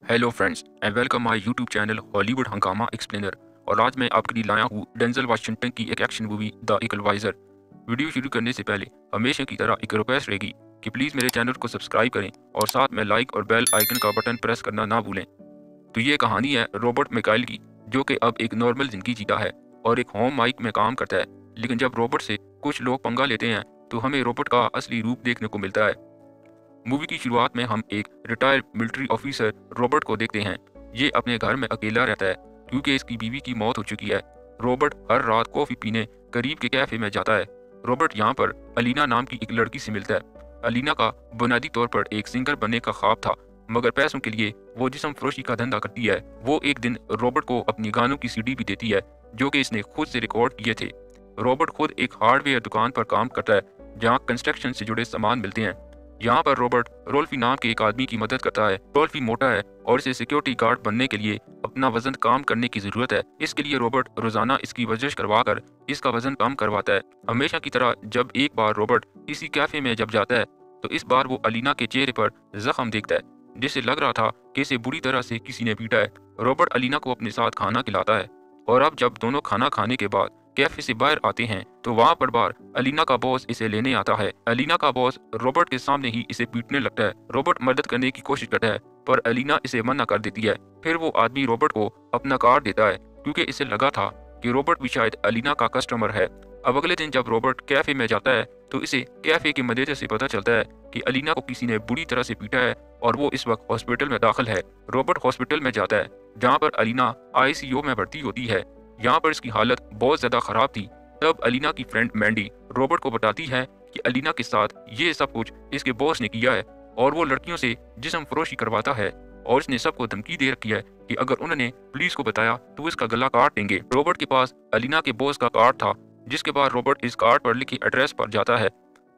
Hello friends and welcome my YouTube channel Hollywood हंगामा explainer. और आज मैं आपके लिए लाया हूँ डेंजल वाशिंगटन की एक action movie the equalizer. Video शुरू करने से पहले हमेशा की तरह एक रिक्वेस्ट रहेगी कि प्लीज़ मेरे चैनल को सब्सक्राइब करें और साथ में लाइक और बेल आइकन का बटन प्रेस करना ना भूलें। तो ये कहानी है रॉबर्ट मिकाइल की, जो कि अब एक नॉर्मल जिंदगी जीता है और एक होम माइक में काम करता है। लेकिन जब रॉबर्ट से कुछ लोग पंगा लेते हैं तो हमें रॉबर्ट का असली रूप देखने को मिलता है। मूवी की शुरुआत में हम एक रिटायर्ड मिलिट्री ऑफिसर रॉबर्ट को देखते हैं। ये अपने घर में अकेला रहता है क्योंकि इसकी बीवी की मौत हो चुकी है। रॉबर्ट हर रात कॉफी पीने करीब के कैफे में जाता है। रॉबर्ट यहाँ पर अलीना नाम की एक लड़की से मिलता है। अलीना का बुनियादी तौर पर एक सिंगर बनने का ख्वाब था, मगर पैसों के लिए वो जिस्म फरोशी का धंधा करती है। वो एक दिन रॉबर्ट को अपनी गानों की सीडी भी देती है जो कि इसने खुद से रिकॉर्ड किए थे। रॉबर्ट खुद एक हार्डवेयर दुकान पर काम करता है जहाँ कंस्ट्रक्शन से जुड़े सामान मिलते हैं। यहाँ पर रॉबर्ट रोल्फी नाम के एक आदमी की मदद करता है। रोल्फी मोटा है और इसे सिक्योरिटी गार्ड बनने के लिए अपना वजन कम करने की जरूरत है। इसके लिए रॉबर्ट रोजाना इसकी वर्जिश करवाकर इसका वजन कम करवाता है। हमेशा की तरह जब एक बार रॉबर्ट किसी कैफे में जब जाता है तो इस बार वो अलीना के चेहरे पर जख्म देखता है, जिससे लग रहा था कि इसे बुरी तरह से किसी ने पीटा है। रॉबर्ट अलीना को अपने साथ खाना खिलाता है और अब जब दोनों खाना खाने के बाद कैफे से बाहर आते हैं तो वहाँ पर बाहर अलीना का बॉस इसे लेने आता है। अलीना का बॉस रॉबर्ट के सामने ही इसे पीटने लगता है। रॉबर्ट मदद करने की कोशिश करता है पर अलीना इसे मना कर देती है। फिर वो आदमी रॉबर्ट को अपना कार्ड देता है क्योंकि इसे लगा था कि रॉबर्ट भी शायद अलीना का कस्टमर है। अब अगले दिन जब रॉबर्ट कैफे में जाता है तो इसे कैफे के मैनेजर से पता चलता है कि अलीना को किसी ने बुरी तरह से पीटा है और वो इस वक्त हॉस्पिटल में दाखिल है। रॉबर्ट हॉस्पिटल में जाता है जहाँ पर अलीना आईसीयू में भर्ती होती है। यहाँ पर इसकी हालत बहुत ज्यादा खराब थी। तब अलीना की फ्रेंड मैंडी रॉबर्ट को बताती है कि अलीना के साथ ये सब कुछ इसके बॉस ने किया है और वो लड़कियों से जिस्म फरोशी करवाता है और इसने सबको धमकी दे रखी है कि अगर उन्होंने पुलिस को बताया तो इसका गला काट देंगे। रॉबर्ट के पास अलीना के बॉस का कार्ड था, जिसके बाद रॉबर्ट इस कार्ड पर लिखी एड्रेस पर जाता है।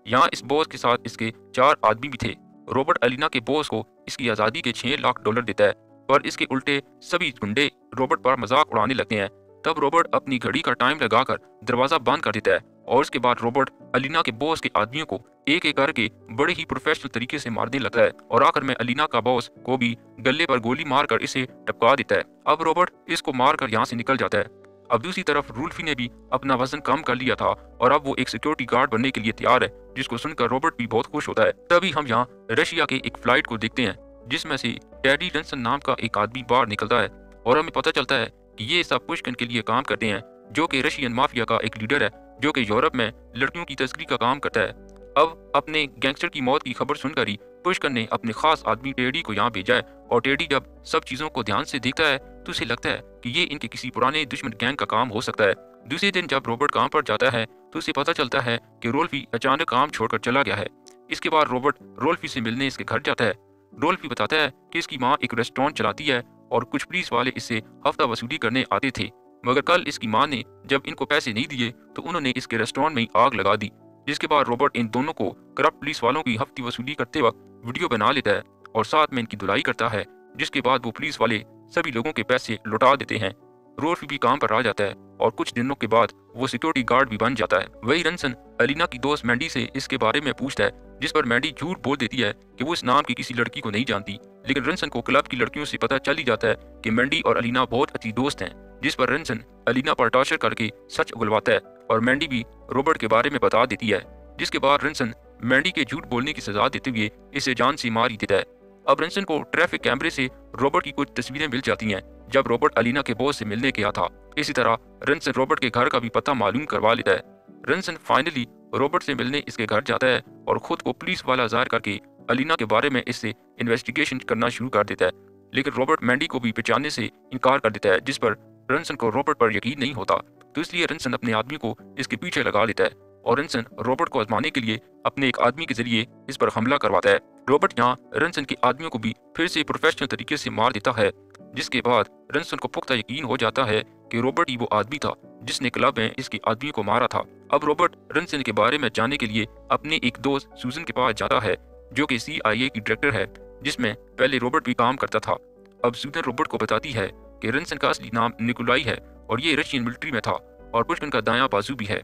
यहाँ इस बॉस के साथ इसके 4 आदमी भी थे। रॉबर्ट अलीना के बॉस को इसकी आज़ादी के $6 लाख देता है, पर इसके उल्टे सभी गुंडे रॉबर्ट पर मजाक उड़ाने लगते हैं। तब रॉबर्ट अपनी घड़ी का टाइम लगाकर दरवाजा बंद कर देता है और उसके बाद रॉबर्ट अलीना के बॉस के आदमियों को एक एक करके बड़े ही प्रोफेशनल तरीके से मारने लगता है और आखिर में अलीना का बॉस को भी गले पर गोली मारकर इसे टपका देता है। अब रॉबर्ट इसको मारकर यहाँ से निकल जाता है। अब दूसरी तरफ रूल्फी ने भी अपना वजन कम कर लिया था और अब वो एक सिक्योरिटी गार्ड बनने के लिए तैयार है, जिसको सुनकर रॉबर्ट भी बहुत खुश होता है। तभी हम यहाँ रशिया के एक फ्लाइट को देखते हैं जिसमें से टेडी रंसन नाम का एक आदमी बाहर निकलता है और हमें पता चलता है कि ये सब पुष्किन के लिए काम करते हैं, जो कि रशियन माफिया का एक लीडर है जो कि यूरोप में लड़कियों की तस्करी का काम करता है। अब अपने गैंगस्टर की मौत की खबर सुनकर ही पुष्किन ने अपने खास आदमी टेडी को यहाँ भेजा है और टेडी जब सब चीजों को ध्यान से देखता है तो उसे लगता है कि ये इनके किसी पुराने दुश्मन गैंग का काम हो सकता है। दूसरे दिन जब रॉबर्ट काम पर जाता है तो उसे पता चलता है कि रोल्फी अचानक काम छोड़कर चला गया है। इसके बाद रॉबर्ट रोल्फी से मिलने इसके घर जाता है। रोल्फी बताता है कि इसकी माँ एक रेस्टोरेंट चलाती है और कुछ पुलिस वाले इससे हफ्ता वसूली करने आते थे, मगर कल इसकी मां ने जब इनको पैसे नहीं दिए तो उन्होंने इसके रेस्टोरेंट में ही आग लगा दी। जिसके बाद रॉबर्ट इन दोनों को करप्ट पुलिस वालों की हफ्ती वसूली करते वक्त वीडियो बना लेता है और साथ में इनकी धुलाई करता है, जिसके बाद वो पुलिस वाले सभी लोगों के पैसे लौटा देते हैं। रोल्फी भी काम पर आ जाता है और कुछ दिनों के बाद वो सिक्योरिटी गार्ड भी बन जाता है। वही रंसन अलीना की दोस्त मैंडी से इसके बारे में पूछता है, जिस पर मैंडी झूठ बोल देती है कि वो इस नाम की किसी लड़की को नहीं जानती। लेकिन रंसन को क्लब की लड़कियों से पता चल ही जाता है कि मैंडी और अलीना बहुत अच्छी दोस्त हैं, जिस पर रंसन अलीना पर टॉर्चर करके सच उगलवाता है और मैंडी भी रॉबर्ट के बारे में बता देती है। जिसके बाद रंसन मैंडी के झूठ बोलने की सजा देते हुए इसे जान से मार ही देता है। अब रंसन को ट्रैफिक कैमरे से रॉबर्ट की कुछ तस्वीरें मिल जाती हैं जब रॉबर्ट अलीना के बॉस से मिलने गया था। इसी तरह रंसन रॉबर्ट के घर का भी पता मालूम करवा लेता है। रंसन फाइनली रॉबर्ट से मिलने इसके घर जाता है और खुद को पुलिस वाला जाहिर करके अलीना के बारे में इससे इन्वेस्टिगेशन करना शुरू कर देता है। लेकिन रॉबर्ट मैंडी को भी पहचानने से इनकार कर देता है, जिस पर रंसन को रॉबर्ट पर यकीन नहीं होता। तो इसलिए रंसन अपने आदमी को इसके पीछे लगा लेता है और रंसन रॉबर्ट को आजमाने के लिए अपने एक आदमी के जरिए इस पर हमला करवाता है। रॉबर्ट यहाँ रंसन के आदमियों को भी फिर से प्रोफेशनल तरीके से मार देता है, जिसके बाद रंसन को पुख्ता यकीन हो जाता है कि रॉबर्ट ही वो आदमी था जिसने क्लब में इसके आदमी को मारा था। अब रॉबर्ट रंसन के बारे में जानने के लिए अपने एक दोस्त सूजन के पास जाता है, जो कि CIA की डायरेक्टर है, जिसमें पहले रॉबर्ट भी काम करता था। अब सूजन रॉबर्ट को बताती है कि रंसन का असली नाम निकोलाई है और ये रशियन मिलिट्री में था और पुष्किन का दायां बाजू भी है।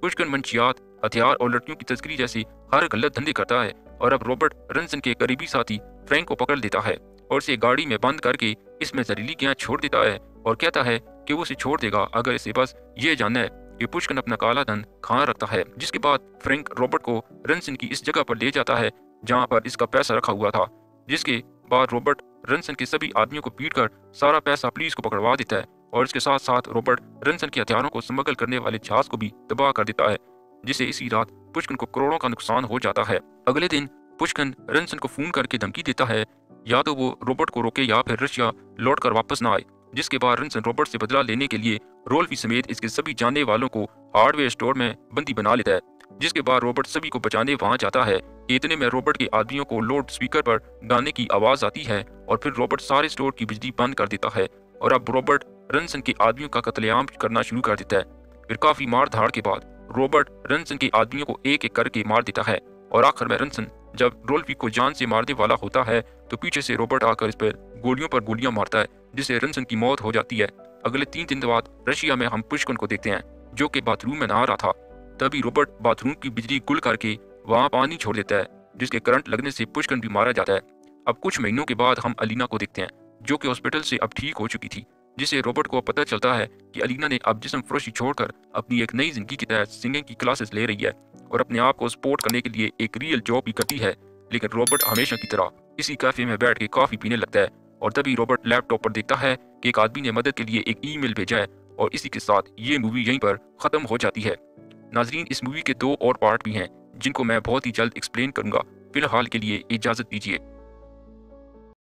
पुष्किन मंशियात, हथियार और लड़कियों की तस्करी जैसी हर गलत धंधे करता है और अब रॉबर्ट रंसन के करीबी साथी फ्रैंक को पकड़ लेता है। और उसे गाड़ी में बंद करके इसमें जहरीली गैस छोड़ देता है और कहता है कि वो उसे छोड़ देगा अगर इसे बस ये जानना है कि पुष्किन अपना काला धन कहाँ रखता है। जिसके बाद फ्रैंक रॉबर्ट को रनसन की इस जगह पर ले जाता है जहाँ पर इसका पैसा रखा हुआ था। जिसके बाद रॉबर्ट रनसन के सभी आदमियों को पीटकर सारा पैसा पुलिस को पकड़वा देता है और इसके साथ साथ रॉबर्ट रनसन के हथियारों को स्मगल करने वाले जहाज को भी तबाह कर देता है, जिसे इसी रात पुष्किन को करोड़ों का नुकसान हो जाता है। अगले दिन पुष्किन रनसन को फोन करके धमकी देता है या तो वो रॉबर्ट को रोके या फिर रशिया लौट कर वापस ना आए। जिसके बाद रनसन रॉबर्ट से बदला लेने के लिए रोल्फी समेत इसके सभी जानने वालों को हार्डवेयर स्टोर में बंदी बना लेता है। जिसके बाद रॉबर्ट सभी को बचाने वहां जाता है। इतने में रॉबर्ट के आदमियों को लाउड स्पीकर पर गाने की आवाज आती है और फिर रॉबर्ट सारे स्टोर की बिजली बंद कर देता है और अब रॉबर्ट रनसन के आदमियों का कत्लेआम करना शुरू कर देता है। फिर काफी मार धाड़ के बाद रॉबर्ट रनसन के आदमियों को एक एक करके मार देता है और आखिर में रनसन जब रोल्फी को जान से मारने वाला होता है तो पीछे से रॉबर्ट आकर इस पर गोलियां मारता है, जिससे रनसन की मौत हो जाती है। अगले 3 दिन बाद रशिया में हम पुष्किन को देखते हैं जो कि बाथरूम में नहा रहा था। तभी रॉबर्ट बाथरूम की बिजली गुल करके वहां पानी छोड़ देता है, जिसके करंट लगने से पुष्किन भी मारा जाता है। अब कुछ महीनों के बाद हम अलीना को देखते हैं जो कि हॉस्पिटल से अब ठीक हो चुकी थी, जिसे रॉबर्ट को पता चलता है कि अलीना ने अब जिस्म फरोशी छोड़कर अपनी एक नई जिंदगी के तहत सिंगिंग की क्लासेस ले रही है और अपने आप को सपोर्ट करने के लिए एक रियल जॉब भी करती है। लेकिन रॉबर्ट हमेशा की तरह इसी कैफे में बैठ के कॉफी पीने लगता है और तभी रॉबर्ट लैपटॉप पर देखता है कि एक आदमी ने मदद के लिए एक ईमेल भेजा है और इसी के साथ ये मूवी यहीं पर खत्म हो जाती है। नाजरीन, इस मूवी के 2 और पार्ट भी हैं जिनको मैं बहुत ही जल्द एक्सप्लेन करूंगा। फिलहाल के लिए इजाजत दीजिए।